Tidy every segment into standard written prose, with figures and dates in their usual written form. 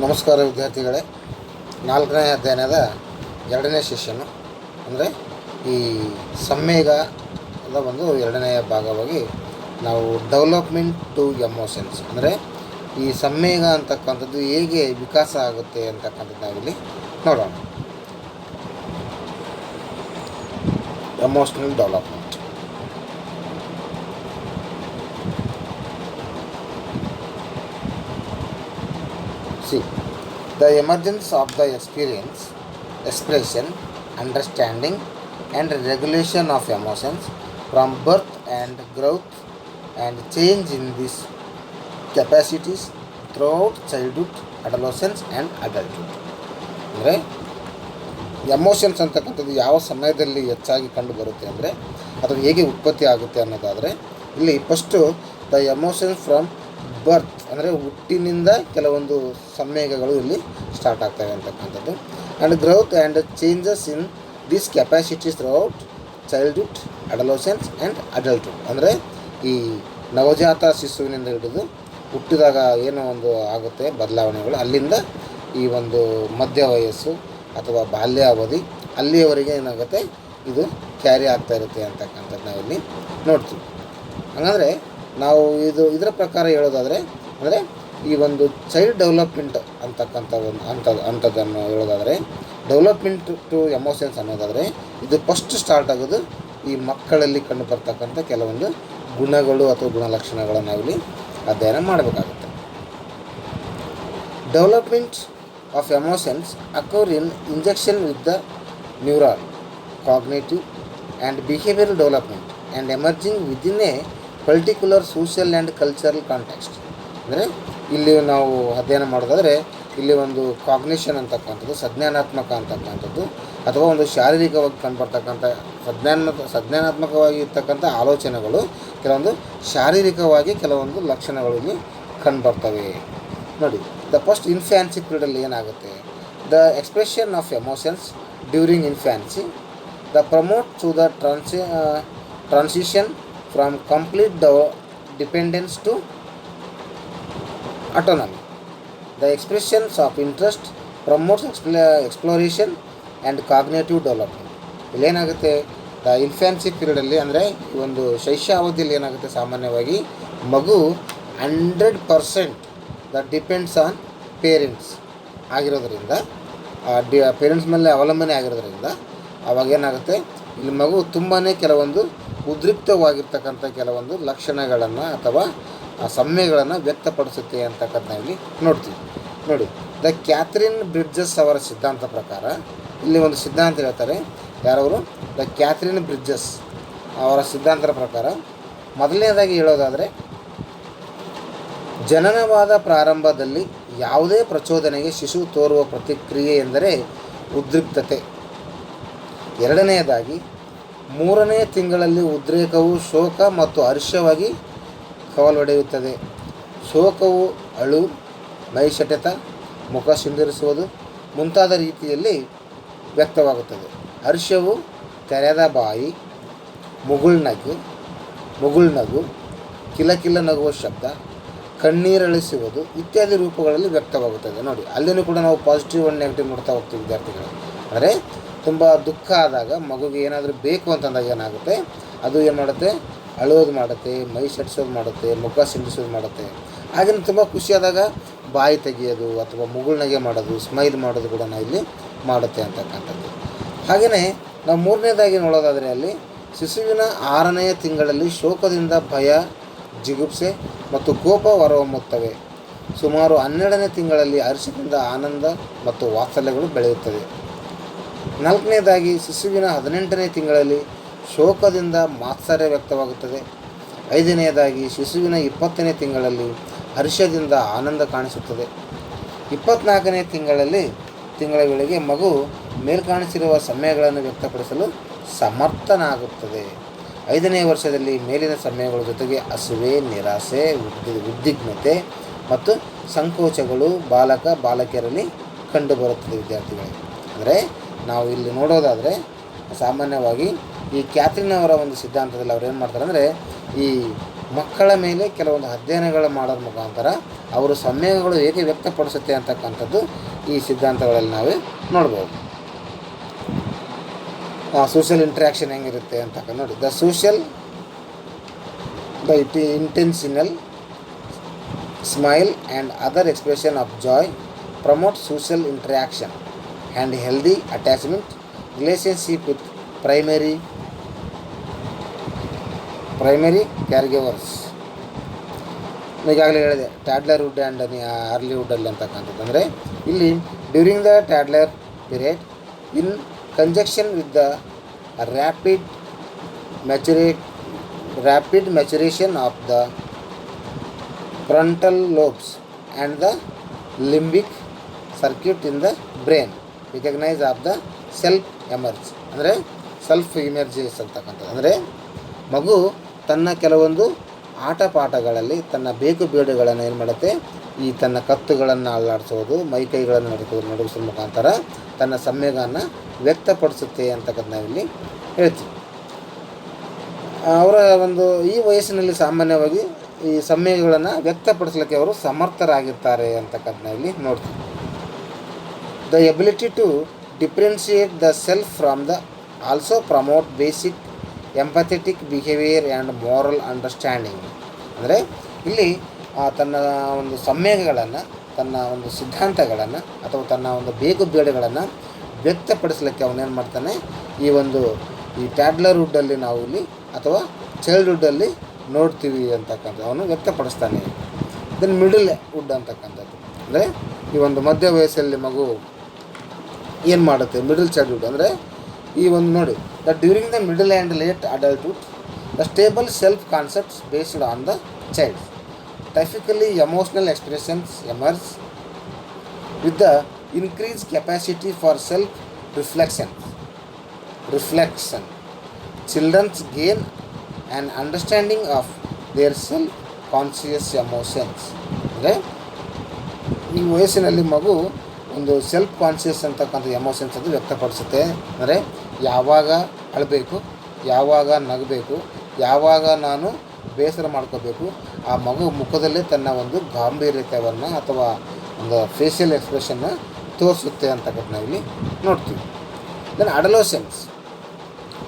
ನಮಸ್ಕಾರ ವಿದ್ಯಾರ್ಥಿಗಳೇ. 4ನೇ ಅಧ್ಯಯನದ 2ನೇ ಸೆಷನ್ನು ಅಂದರೆ ಈ ಸಂವೇಗ ಒಂದು 2ನೇ ಭಾಗವಾಗಿ ನಾವು ಡೆವಲಪ್ಮೆಂಟ್ ಟು ಎಮೋಷನ್ಸ್ ಅಂದರೆ ಈ ಸಂವೇಗ ಅಂತಕ್ಕಂಥದ್ದು ಹೇಗೆ ವಿಕಾಸ ಆಗುತ್ತೆ ಅಂತಕ್ಕಂಥದ್ದು ನಾವಿಲ್ಲಿ ನೋಡೋಣ. Emotional development. The emergence of the experience, expression, understanding and regulation of emotions from birth and growth and change in these capacities throughout childhood, adolescence and adulthood. ಅಂದರೆ ಎಮೋಷನ್ಸ್ ಅಂತಕ್ಕಂಥದ್ದು ಯಾವ ಸಮಯದಲ್ಲಿ ಹೆಚ್ಚಾಗಿ ಕಂಡು ಬರುತ್ತೆ ಅಂದರೆ ಅದು ಹೇಗೆ ಉತ್ಪತ್ತಿ ಆಗುತ್ತೆ ಅನ್ನೋದಾದರೆ ಇಲ್ಲಿ first the emotions from birth ಅಂದರೆ ಹುಟ್ಟಿನಿಂದ ಕೆಲವೊಂದು ಸಂವೇಗಗಳು ಇಲ್ಲಿ ಸ್ಟಾರ್ಟ್ ಆಗ್ತವೆ ಅಂತಕ್ಕಂಥದ್ದು. And growth and changes in these capacities throughout childhood, adolescence and adulthood. ಅಂದರೆ ಈ ನವಜಾತ ಶಿಶುವಿನಿಂದ ಹಿಡಿದು ಹುಟ್ಟಿದಾಗ ಏನೋ ಒಂದು ಆಗುತ್ತೆ ಬದಲಾವಣೆಗಳು, ಅಲ್ಲಿಂದ ಈ ಒಂದು ಮಧ್ಯ ವಯಸ್ಸು ಅಥವಾ ಬಾಲ್ಯಾವಧಿ ಅಲ್ಲಿಯವರೆಗೆ ಏನಾಗುತ್ತೆ ಇದು ಕ್ಯಾರಿ ಆಗ್ತಾ ಇರುತ್ತೆ ಅಂತಕ್ಕಂಥದ್ದು ನಾವಿಲ್ಲಿ ನೋಡ್ತೀವಿ. ಹಾಗಂದರೆ ನಾವು ಇದರ ಪ್ರಕಾರ ಹೇಳೋದಾದರೆ ಅಂದರೆ ಈ ಒಂದು ಚೈಲ್ಡ್ ಡೆವಲಪ್ಮೆಂಟ್ ಅಂತಕ್ಕಂಥ ಒಂದು ಅಂಥದ್ದನ್ನು ಹೇಳೋದಾದರೆ ಡೆವಲಪ್ಮೆಂಟ್ ಟು ಎಮೋಷನ್ಸ್ ಅನ್ನೋದಾದರೆ ಇದು ಫಸ್ಟ್ ಸ್ಟಾರ್ಟ್ ಆಗೋದು ಈ ಮಕ್ಕಳಲ್ಲಿ ಕಂಡು ಬರ್ತಕ್ಕಂಥ ಕೆಲವೊಂದು ಗುಣಗಳು ಅಥವಾ ಗುಣಲಕ್ಷಣಗಳನ್ನು ನಾವಿಲ್ಲಿ ಅಧ್ಯಯನ ಮಾಡಬೇಕಾಗುತ್ತೆ. Development of emotions occur in injection with the neuron, cognitive and behavioural development and emerging within A particular social and cultural context. ಅಂದರೆ ಇಲ್ಲಿ ನಾವು ಅಧ್ಯಯನ ಮಾಡೋದಾದರೆ ಇಲ್ಲಿ ಒಂದು ಕಾಗ್ನಿಷನ್ ಅಂತಕ್ಕಂಥದ್ದು, ಸಂಜ್ಞಾನಾತ್ಮಕ ಅಂತಕ್ಕಂಥದ್ದು ಅಥವಾ ಒಂದು ಶಾರೀರಿಕವಾಗಿ ಕಂಡುಬರ್ತಕ್ಕಂಥ ಸಂಜ್ಞಾನಾತ್ಮಕವಾಗಿ ಇರ್ತಕ್ಕಂಥ ಆಲೋಚನೆಗಳು ಕೆಲವೊಂದು ಶಾರೀರಿಕವಾಗಿ ಕೆಲವೊಂದು ಲಕ್ಷಣಗಳು ಇಲ್ಲಿ ಕಂಡುಬರ್ತವೆ. ನೋಡಿ, ದ ಫಸ್ಟ್ ಇನ್ಫ್ಯಾನ್ಸಿ ಪೀರಿಯಡಲ್ಲಿ ಏನಾಗುತ್ತೆ, the expression of emotions during infancy the promote to the transition from complete dependence to autonomy. The expressions of interest promotes exploration and cognitive development. ಇಲ್ಲೇನಾಗುತ್ತೆ, ದ ಇನ್ಫ್ಯಾನ್ಸಿ ಪೀರಿಯಡಲ್ಲಿ ಅಂದರೆ ಈ ಒಂದು ಶೈಶವಾವಧಿಯಲ್ಲಿ ಏನಾಗುತ್ತೆ, ಸಾಮಾನ್ಯವಾಗಿ ಮಗು 100% ದ ಡಿಪೆಂಡ್ಸ್ ಆನ್ ಪೇರೆಂಟ್ಸ್ ಆಗಿರೋದ್ರಿಂದ ಪೇರೆಂಟ್ಸ್ ಮೇಲೆ ಅವಲಂಬನೆ ಆಗಿರೋದ್ರಿಂದ ಅವಾಗ ಏನಾಗುತ್ತೆ, ಇಲ್ಲಿ ಮಗು ತುಂಬಾ ಕೆಲವೊಂದು ಉದ್ರಿಕ್ತವಾಗಿರ್ತಕ್ಕಂಥ ಕೆಲವೊಂದು ಲಕ್ಷಣಗಳನ್ನು ಅಥವಾ ಸಂವೇಗಗಳನ್ನು ವ್ಯಕ್ತಪಡಿಸುತ್ತೆ ಅಂತಕ್ಕಂಥ ನಾವಿಲ್ಲಿ ನೋಡ್ತೀವಿ. ನೋಡಿ, ದ ಕ್ಯಾಥರಿನ್ ಬ್ರಿಡ್ಜಸ್ ಅವರ ಸಿದ್ಧಾಂತ ಪ್ರಕಾರ ಇಲ್ಲಿ ಒಂದು ಸಿದ್ಧಾಂತ ಹೇಳ್ತಾರೆ. ಯಾರವರು? ದ ಕ್ಯಾಥರಿನ್ ಬ್ರಿಡ್ಜಸ್ ಅವರ ಸಿದ್ಧಾಂತದ ಪ್ರಕಾರ ಮೊದಲನೇದಾಗಿ ಹೇಳೋದಾದರೆ ಜನನವಾದ ಪ್ರಾರಂಭದಲ್ಲಿ ಯಾವುದೇ ಪ್ರಚೋದನೆಗೆ ಶಿಶು ತೋರುವ ಪ್ರತಿಕ್ರಿಯೆ ಎಂದರೆ ಉದ್ರಿಕ್ತತೆ. ಎರಡನೆಯದಾಗಿ 3ನೇ ತಿಂಗಳಲ್ಲಿ ಉದ್ರೇಕವು ಶೋಕ ಮತ್ತು ಹರ್ಷವಾಗಿ ಕವಲೊಡೆಯುತ್ತದೆ. ಶೋಕವು ಅಳು, ಮೈ ಸೆಟೆತ, ಮುಖ ಸಿಂಧರಿಸುವುದು ಮುಂತಾದ ರೀತಿಯಲ್ಲಿ ವ್ಯಕ್ತವಾಗುತ್ತದೆ. ಹರ್ಷವು ತೆರೆದ ಬಾಯಿ, ಮುಗುಳ್ನಗು, ಕಿಲಕಿಲ ನಗುವ ಶಬ್ದ, ಕಣ್ಣೀರಳಿಸುವುದು ಇತ್ಯಾದಿ ರೂಪಗಳಲ್ಲಿ ವ್ಯಕ್ತವಾಗುತ್ತದೆ. ನೋಡಿ, ಅಲ್ಲಿನೂ ಕೂಡ ನಾವು ಪಾಸಿಟಿವ್ ಆ್ಯಂಡ್ ನೆಗೆಟಿವ್ ನೋಡ್ತಾ ಹೋಗ್ತೀವಿ ವಿದ್ಯಾರ್ಥಿಗಳು. ಅಂದರೆ ತುಂಬ ದುಃಖ ಆದಾಗ ಮಗುಗೆ ಏನಾದರೂ ಬೇಕು ಅಂತಂದಾಗ ಏನಾಗುತ್ತೆ, ಅದು ಏನು ಮಾಡುತ್ತೆ, ಅಳೋದು ಮಾಡುತ್ತೆ, ಮೈ ಸೆಟ್ಸೋದು ಮಾಡುತ್ತೆ, ಮುಖ ಸಿಂಡಿಸೋದು ಮಾಡುತ್ತೆ. ಹಾಗೆಯೇ ತುಂಬ ಖುಷಿಯಾದಾಗ ಬಾಯಿ ತೆಗೆಯೋದು ಅಥವಾ ಮುಗುಳ್ನಗೆ ಮಾಡೋದು, ಸ್ಮೈಲ್ ಮಾಡೋದು ಕೂಡ ನಾವು ಇಲ್ಲಿ ಮಾಡುತ್ತೆ ಅಂತಕ್ಕಂಥದ್ದು. ಹಾಗೆಯೇ ನಾವು 3ನೇದಾಗಿ ನೋಡೋದಾದರೆ ಅಲ್ಲಿ ಶಿಶುವಿನ 6ನೇ ತಿಂಗಳಲ್ಲಿ ಶೋಕದಿಂದ ಭಯ, ಜಿಗುಪ್ಸೆ ಮತ್ತು ಕೋಪ ಹೊರಹೊಮ್ಮುತ್ತವೆ. ಸುಮಾರು 12ನೇ ತಿಂಗಳಲ್ಲಿ ಹರ್ಷದಿಂದ ಆನಂದ ಮತ್ತು ವಾತ್ಸಲ್ಯಗಳು ಬೆಳೆಯುತ್ತದೆ. 4ನೇದಾಗಿ ಶಿಶುವಿನ 18ನೇ ತಿಂಗಳಲ್ಲಿ ಶೋಕದಿಂದ ಮಾತ್ಸರ್ಯ ವ್ಯಕ್ತವಾಗುತ್ತದೆ. 5ನೇದಾಗಿ ಶಿಶುವಿನ 20ನೇ ತಿಂಗಳಲ್ಲಿ ಹರ್ಷದಿಂದ ಆನಂದ ಕಾಣಿಸುತ್ತದೆ. 24ನೇ ತಿಂಗಳ ವೇಳೆಗೆ ಮಗು ಮೇಲ್ಕಾಣಿಸಿರುವ ಸಮಯಗಳನ್ನು ವ್ಯಕ್ತಪಡಿಸಲು ಸಮರ್ಥನಾಗುತ್ತದೆ. 5ನೇ ವರ್ಷದಲ್ಲಿ ಮೇಲಿನ ಸಮಯಗಳ ಜೊತೆಗೆ ಹಸಿವೆ, ನಿರಾಸೆ, ಉದ್ವಿಗ್ನತೆ ಮತ್ತು ಸಂಕೋಚಗಳು ಬಾಲಕಿಯರಲ್ಲಿ ಕಂಡುಬರುತ್ತದೆ ವಿದ್ಯಾರ್ಥಿಗಳಿಗೆ. ಅಂದರೆ ನಾವು ಇಲ್ಲಿ ನೋಡೋದಾದರೆ ಸಾಮಾನ್ಯವಾಗಿ ಈ ಕ್ಯಾಥರಿನ್ ಅವರ ಒಂದು ಸಿದ್ಧಾಂತದಲ್ಲಿ ಅವ್ರು ಏನು ಮಾಡ್ತಾರೆ ಅಂದರೆ ಈ ಮಕ್ಕಳ ಮೇಲೆ ಕೆಲವೊಂದು ಅಧ್ಯಯನಗಳು ಮಾಡೋದ್ರ ಮುಖಾಂತರ ಅವರು ಸಂವೇಗಗಳು ಹೇಗೆ ವ್ಯಕ್ತಪಡಿಸುತ್ತೆ ಅಂತಕ್ಕಂಥದ್ದು ಈ ಸಿದ್ಧಾಂತಗಳಲ್ಲಿ ನಾವೇ ನೋಡ್ಬೋದು. ಸೋಷಿಯಲ್ ಇಂಟ್ರ್ಯಾಕ್ಷನ್ ಹೆಂಗಿರುತ್ತೆ ಅಂತಕ್ಕ ನೋಡಿ. The intentional smile and other expression of joy promote social interaction and healthy attachment relationship with primary caregivers. ಈಗಾಗಲೇ ಹೇಳಿದೆ ಟ್ಯಾಡ್ಲರ್ಹುಡ್ ಆ್ಯಂಡ್ ಅರ್ಲಿಹುಡ್ಡಲ್ಲಿ ಅಂತಕ್ಕಂಥದ್ದು. ಅಂದರೆ ಇಲ್ಲಿ during the toddler period in conjunction with the rapid maturation of the frontal lobes and the limbic circuit in the brain recognise of the self emerge. ಅಂದರೆ self emerges ಅಂತಕ್ಕಂಥದ್ದು. ಅಂದರೆ ಮಗು ತನ್ನ ಕೆಲವೊಂದು ಆಟ ಪಾಠಗಳಲ್ಲಿ ತನ್ನ ಬೇಕು ಬೇಡುಗಳನ್ನು ಏನು ಮಾಡುತ್ತೆ, ಈ ತನ್ನ ಕತ್ತುಗಳನ್ನು ಅಲ್ಲಾಡಿಸೋದು, ಮೈಕೈಗಳನ್ನು ನಡುಗಿಸೋದ್ರ ಮುಖಾಂತರ ತನ್ನ ಸಂವೇಗವನ್ನು ವ್ಯಕ್ತಪಡಿಸುತ್ತೆ ಅಂತಕ್ಕಂಥ ನಾವಿಲ್ಲಿ ಹೇಳ್ತೀವಿ. ಅವರ ಒಂದು ಈ ವಯಸ್ಸಿನಲ್ಲಿ ಸಾಮಾನ್ಯವಾಗಿ ಈ ಸಂವೇಗಗಳನ್ನು ವ್ಯಕ್ತಪಡಿಸಲಿಕ್ಕೆ ಅವರು ಸಮರ್ಥರಾಗಿರ್ತಾರೆ ಅಂತಕ್ಕಂಥ ನಾವಿಲ್ಲಿ ನೋಡ್ತೀವಿ. The ability to differentiate the self from the also promote basic empathetic behaviour and moral understanding. ಅಂದರೆ ಇಲ್ಲಿ ತನ್ನ ಒಂದು ಸಂವೇಗಗಳನ್ನು, ತನ್ನ ಒಂದು ಸಿದ್ಧಾಂತಗಳನ್ನು ಅಥವಾ ತನ್ನ ಒಂದು ಬೇಕು ಬೇಡುಗಳನ್ನು ವ್ಯಕ್ತಪಡಿಸಲಿಕ್ಕೆ ಅವನೇನು ಮಾಡ್ತಾನೆ, ಈ ಟ್ಯಾಡ್ಲರ್ಹುಡ್ಡಲ್ಲಿ ನಾವು ಇಲ್ಲಿ ಅಥವಾ ಚೈಲ್ಡ್ಹುಡ್ಡಲ್ಲಿ ನೋಡ್ತೀವಿ ಅಂತಕ್ಕಂಥದ್ದು ಅವನು ವ್ಯಕ್ತಪಡಿಸ್ತಾನೆ. ದೆನ್ ಮಿಡಲ್ ವುಡ್ ಅಂತಕ್ಕಂಥದ್ದು ಅಂದರೆ ಈ ಒಂದು ಮಧ್ಯ ವಯಸ್ಸಲ್ಲಿ ಮಗು ಏನು ಮಾಡುತ್ತೆ, ಮಿಡಲ್ ಚೈಲ್ಡ್ಹುಡ್ ಅಂದರೆ ಈ ಒಂದು ನೋಡಿ, the during the middle and late adulthood the stable self concepts based on the child. Typically, emotional expressions emerge with the increased capacity for self-reflection. Children gain an understanding of their self-conscious emotions. ಅಂದರೆ ಈ ವಯಸ್ಸಿನಲ್ಲಿ ಮಗು ಒಂದು self conscious ಅಂತಕ್ಕಂಥ emotions ಅದು ವ್ಯಕ್ತಪಡಿಸುತ್ತೆ. ಅಂದರೆ ಯಾವಾಗ ಅಳಬೇಕು, ಯಾವಾಗ ನಗಬೇಕು, ಯಾವಾಗ ನಾನು ಬೇಸರ ಮಾಡ್ಕೋಬೇಕು, ಆ ಮಗು ಮುಖದಲ್ಲೇ ತನ್ನ ಒಂದು ಗಾಂಭೀರ್ಯತೆಯನ್ನು ಅಥವಾ ಒಂದು ಫೇಶಿಯಲ್ ಎಕ್ಸ್ಪ್ರೆಷನ್ನ ತೋರಿಸುತ್ತೆ ಅಂತಕ್ಕಂಥ ನಾವಿಲ್ಲಿ ನೋಡ್ತೀವಿ. ದೆನ್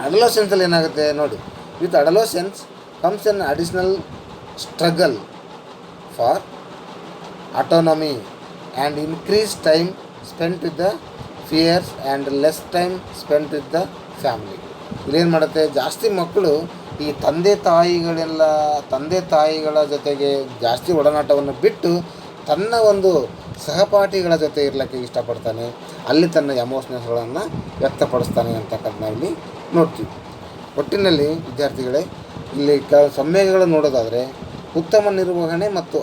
ಅಡಲೋಸೆನ್ಸಲ್ಲಿ ಏನಾಗುತ್ತೆ ನೋಡಿ, with adolescence comes an additional struggle for autonomy and increase time spent with the peers and less time spent with the family. ಇಲ್ಲೇನು ಮಾಡುತ್ತೆ, ಜಾಸ್ತಿ ಮಕ್ಕಳು ಈ ತಂದೆ ತಾಯಿಗಳ ಜೊತೆಗೆ ಜಾಸ್ತಿ ಒಡನಾಟವನ್ನು ಬಿಟ್ಟು ತನ್ನ ಒಂದು ಸಹಪಾಠಿಗಳ ಜೊತೆ ಇರಲಿಕ್ಕೆ ಇಷ್ಟಪಡ್ತಾನೆ, ಅಲ್ಲಿ ತನ್ನ ಎಮೋಷನ್ಸ್ಗಳನ್ನು ವ್ಯಕ್ತಪಡಿಸ್ತಾನೆ ಅಂತಕ್ಕಂಥ ನಾವಿಲ್ಲಿ ನೋಡ್ತೀವಿ. ಒಟ್ಟಿನಲ್ಲಿ ವಿದ್ಯಾರ್ಥಿಗಳೇ, ಇಲ್ಲಿ ಸಂವೇಗಗಳನ್ನು ನೋಡೋದಾದರೆ ಉತ್ತಮ ನಿರ್ವಹಣೆ ಮತ್ತು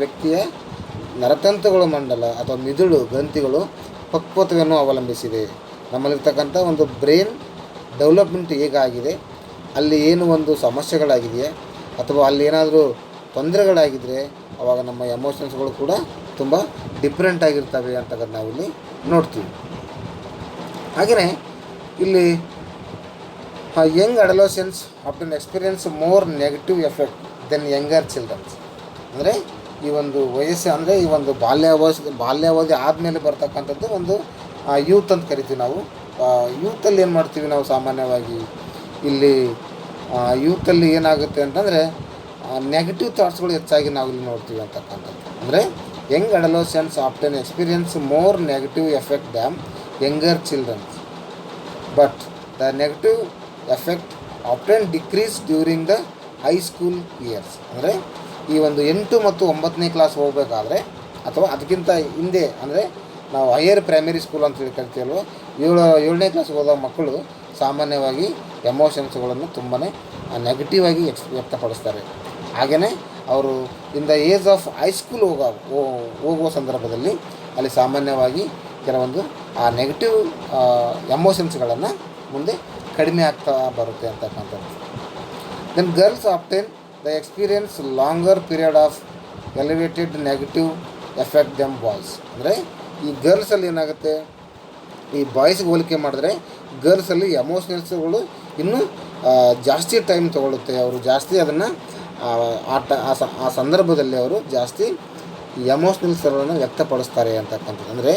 ವ್ಯಕ್ತಿಯ ನರತಂತುಗಳ ಮಂಡಲ ಅಥವಾ ಮಿದುಳು ಗ್ರಂಥಿಗಳು ಪಕ್ವತೆಯನ್ನು ಅವಲಂಬಿಸಿದೆ. ನಮ್ಮಲ್ಲಿರ್ತಕ್ಕಂಥ ಒಂದು ಬ್ರೈನ್ ಡೆವಲಪ್ಮೆಂಟ್ ಹೇಗಾಗಿದೆ, ಅಲ್ಲಿ ಏನು ಒಂದು ಸಮಸ್ಯೆಗಳಾಗಿದೆಯಾ ಅಥವಾ ಅಲ್ಲಿ ಏನಾದರೂ ತೊಂದರೆಗಳಾಗಿದ್ದರೆ ಆವಾಗ ನಮ್ಮ ಎಮೋಷನ್ಸ್ಗಳು ಕೂಡ ತುಂಬ ಡಿಫ್ರೆಂಟ್ ಆಗಿರ್ತವೆ ಅಂತಕ್ಕಂಥ ನಾವಿಲ್ಲಿ ನೋಡ್ತೀವಿ. ಹಾಗೆಯೇ ಇಲ್ಲಿ young adolescence often experience more negative effect than younger childrens. ಅಂದರೆ ಈ ಒಂದು ವಯಸ್ಸು ಅಂದರೆ ಈ ಒಂದು ಬಾಲ್ಯಾವಧಿ ಆದಮೇಲೆ ಬರ್ತಕ್ಕಂಥದ್ದು ಒಂದು ಯೂತ್ ಅಂತ ಕರಿತೀವಿ ನಾವು. ಯೂತಲ್ಲಿ ಏನು ಮಾಡ್ತೀವಿ ನಾವು ಸಾಮಾನ್ಯವಾಗಿ, ಇಲ್ಲಿ ಯೂತಲ್ಲಿ ಏನಾಗುತ್ತೆ ಅಂತಂದರೆ ನೆಗೆಟಿವ್ ಥಾಟ್ಸ್ಗಳು ಹೆಚ್ಚಾಗಿ ನಾವು ಇಲ್ಲಿ ನೋಡ್ತೀವಿ ಅಂತಕ್ಕಂಥದ್ದು. ಅಂದರೆ young adolescence often experience more negative effect than younger childrens, but the negative effect often decrease during the high school years. ಅಂದರೆ ಈ ಒಂದು 8 ಮತ್ತು 9ನೇ ಕ್ಲಾಸ್ ಹೋಗಬೇಕಾದ್ರೆ ಅಥವಾ ಅದಕ್ಕಿಂತ ಹಿಂದೆ ಅಂದರೆ ನಾವು ಹೈಯರ್ ಪ್ರೈಮರಿ ಸ್ಕೂಲ್ ಅಂತ ಹೇಳಿ ಕರಿತೀವಲ್ವ, 7ನೇ ಕ್ಲಾಸ್ಗೆ ಹೋದ ಮಕ್ಕಳು ಸಾಮಾನ್ಯವಾಗಿ ಎಮೋಷನ್ಸ್ಗಳನ್ನು ತುಂಬಾ ನೆಗೆಟಿವ್ ಆಗಿ ವ್ಯಕ್ತಪಡಿಸ್ತಾರೆ. ಹಾಗೆಯೇ ಅವರು in the age of high school ಹೋಗುವ ಸಂದರ್ಭದಲ್ಲಿ ಅಲ್ಲಿ ಸಾಮಾನ್ಯವಾಗಿ ಕೆಲವೊಂದು ಆ ನೆಗೆಟಿವ್ ಎಮೋಷನ್ಸ್ಗಳನ್ನು ಮುಂದೆ ಕಡಿಮೆ ಆಗ್ತಾ ಬರುತ್ತೆ ಅಂತಕ್ಕಂಥದ್ದು. Then girls often the experience longer period of elevated negative effect than boys. ಅಂದರೆ ಈ ಗರ್ಲ್ಸಲ್ಲಿ ಏನಾಗುತ್ತೆ, ಈ ಬಾಯ್ಸ್ಗೆ ಹೋಲಿಕೆ ಮಾಡಿದ್ರೆ ಗರ್ಲ್ಸಲ್ಲಿ ಎಮೋಷನಲ್ಸ್ಗಳು ಇನ್ನೂ ಜಾಸ್ತಿ ಟೈಮ್ ತೊಗೊಳುತ್ತೆ. ಅವರು ಜಾಸ್ತಿ ಅದನ್ನು ಆ ಸಂದರ್ಭದಲ್ಲಿ ಅವರು ಜಾಸ್ತಿ ಎಮೋಷ್ನಲ್ಸ್ಗಳನ್ನು ವ್ಯಕ್ತಪಡಿಸ್ತಾರೆ ಅಂತಕ್ಕಂಥದ್ದು. ಅಂದರೆ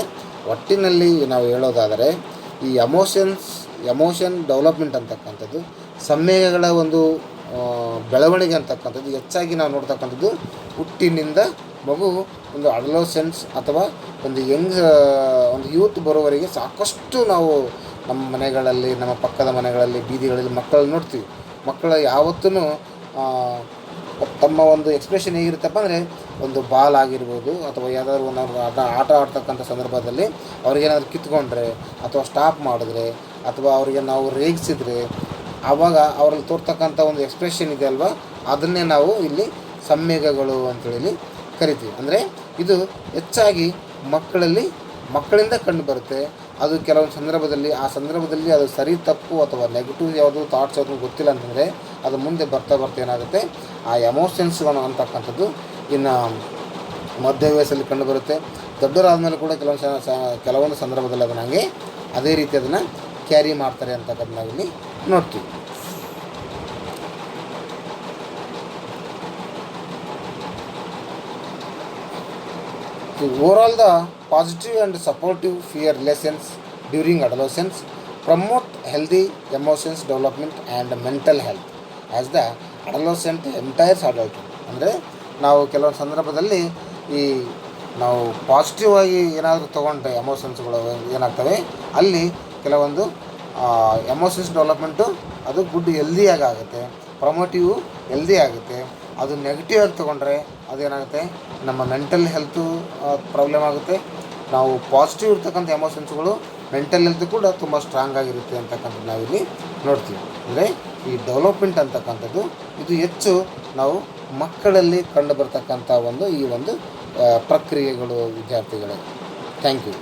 ಒಟ್ಟಿನಲ್ಲಿ ನಾವು ಹೇಳೋದಾದರೆ ಈ ಎಮೋಷನ್ ಡೆವಲಪ್ಮೆಂಟ್ ಅಂತಕ್ಕಂಥದ್ದು, ಸಂವೇಗಗಳ ಒಂದು ಬೆಳವಣಿಗೆ ಅಂತಕ್ಕಂಥದ್ದು ಹೆಚ್ಚಾಗಿ ನಾವು ನೋಡ್ತಕ್ಕಂಥದ್ದು ಹುಟ್ಟಿನಿಂದ ಮಗು ಒಂದು ಅಡಲೋಸೆನ್ಸ್ ಅಥವಾ ಒಂದು ಒಂದು ಯೂತ್ ಬರೋವರೆಗೆ ಸಾಕಷ್ಟು ನಾವು ನಮ್ಮ ಮನೆಗಳಲ್ಲಿ, ನಮ್ಮ ಪಕ್ಕದ ಮನೆಗಳಲ್ಲಿ, ಬೀದಿಗಳಲ್ಲಿ ಮಕ್ಕಳನ್ನು ನೋಡ್ತೀವಿ. ಮಕ್ಕಳು ಯಾವತ್ತೂ ತಮ್ಮ ಒಂದು ಎಕ್ಸ್ಪ್ರೆಷನ್ ಹೇಗಿರುತ್ತಪ್ಪ ಅಂದರೆ, ಒಂದು ಬಾಲ್ ಆಗಿರ್ಬೋದು ಅಥವಾ ಯಾವುದಾದ್ರು ಒಂದು ಆಟ ಆಡ್ತಕ್ಕಂಥ ಸಂದರ್ಭದಲ್ಲಿ ಅವ್ರಿಗೇನಾದ್ರು ಕಿತ್ಕೊಂಡ್ರೆ ಅಥವಾ ಸ್ಟಾಪ್ ಮಾಡಿದ್ರೆ ಅಥವಾ ಅವರಿಗೆ ನಾವು ರೇಗಿಸಿದ್ರೆ ಆವಾಗ ಅವರಲ್ಲಿ ತೋರ್ತಕ್ಕಂಥ ಒಂದು ಎಕ್ಸ್ಪ್ರೆಷನ್ ಇದೆ ಅಲ್ವಾ, ಅದನ್ನೇ ನಾವು ಇಲ್ಲಿ ಸಂವೇಗಗಳು ಅಂತೇಳಿ ಕರಿತೀವಿ. ಅಂದರೆ ಇದು ಹೆಚ್ಚಾಗಿ ಮಕ್ಕಳಿಂದ ಕಂಡು ಬರುತ್ತೆ. ಅದು ಕೆಲವೊಂದು ಸಂದರ್ಭದಲ್ಲಿ ಅದು ಸರಿ ತಪ್ಪು ಅಥವಾ ನೆಗೆಟಿವ್ ಯಾವುದು ಥಾಟ್ಸ್ ಯಾವುದು ಗೊತ್ತಿಲ್ಲ ಅಂತಂದರೆ ಅದು ಮುಂದೆ ಬರ್ತಾ ಏನಾಗುತ್ತೆ, ಆ ಎಮೋಷನ್ಸ್ಗಳು ಅಂತಕ್ಕಂಥದ್ದು ಇನ್ನು ಮಧ್ಯ ವಯಸ್ಸಲ್ಲಿ ಕಂಡು ಬರುತ್ತೆ. ದೊಡ್ಡವರಾದ್ಮೇಲೆ ಕೂಡ ಕೆಲವೊಂದು ಸಂದರ್ಭದಲ್ಲಿ ಅದನ್ನು ಹಾಗೆ ಅದೇ ರೀತಿ ಅದನ್ನು ಕ್ಯಾರಿ ಮಾಡ್ತಾರೆ ಅಂತಕ್ಕಂಥ ನಾವಿಲ್ಲಿ ನೋಡ್ತೀವಿ. Overall, the positive and supportive fear lessons during adolescence promote healthy emotions development and mental health as the adolescent entires adulthood. ಅಂದರೆ ನಾವು ಕೆಲವೊಂದು ಸಂದರ್ಭದಲ್ಲಿ ನಾವು ಪಾಸಿಟಿವ್ ಆಗಿ ಏನಾದರೂ ತೊಗೊಂಡ್ರೆ ಎಮೋಷನ್ಸ್ಗಳು ಏನಾಗ್ತವೆ, ಅಲ್ಲಿ ಕೆಲವೊಂದು ಎಮೋಷನ್ಸ್ ಡೆವಲಪ್ಮೆಂಟು ಅದು ಗುಡ್ ಹೆಲ್ದಿಯಾಗಿ ಆಗುತ್ತೆ, ಪ್ರಮೋಟಿವ್ ಹೆಲ್ದಿ ಆಗುತ್ತೆ. ಅದು ನೆಗೆಟಿವ್ ಆಗಿ ತೊಗೊಂಡ್ರೆ ಅದೇನಾಗುತ್ತೆ, ನಮ್ಮ ಮೆಂಟಲ್ ಹೆಲ್ತು ಪ್ರಾಬ್ಲಮ್ ಆಗುತ್ತೆ. ನಾವು ಪಾಸಿಟಿವ್ ಇರ್ತಕ್ಕಂಥ ಎಮೋಷನ್ಸ್ಗಳು ಮೆಂಟಲ್ ಹೆಲ್ತ್ ಕೂಡ ತುಂಬ ಸ್ಟ್ರಾಂಗ್ ಆಗಿರುತ್ತೆ ಅಂತಕ್ಕಂಥದ್ದು ನಾವಿಲ್ಲಿ ನೋಡ್ತೀವಿ. ಅಂದರೆ ಈ ಡೆವಲಪ್ಮೆಂಟ್ ಅಂತಕ್ಕಂಥದ್ದು ಇದು ಹೆಚ್ಚು ನಾವು ಮಕ್ಕಳಲ್ಲಿ ಕಂಡು ಬರ್ತಕ್ಕಂಥ ಒಂದು ಪ್ರಕ್ರಿಯೆಗಳು ವಿದ್ಯಾರ್ಥಿಗಳೇ. Thank you.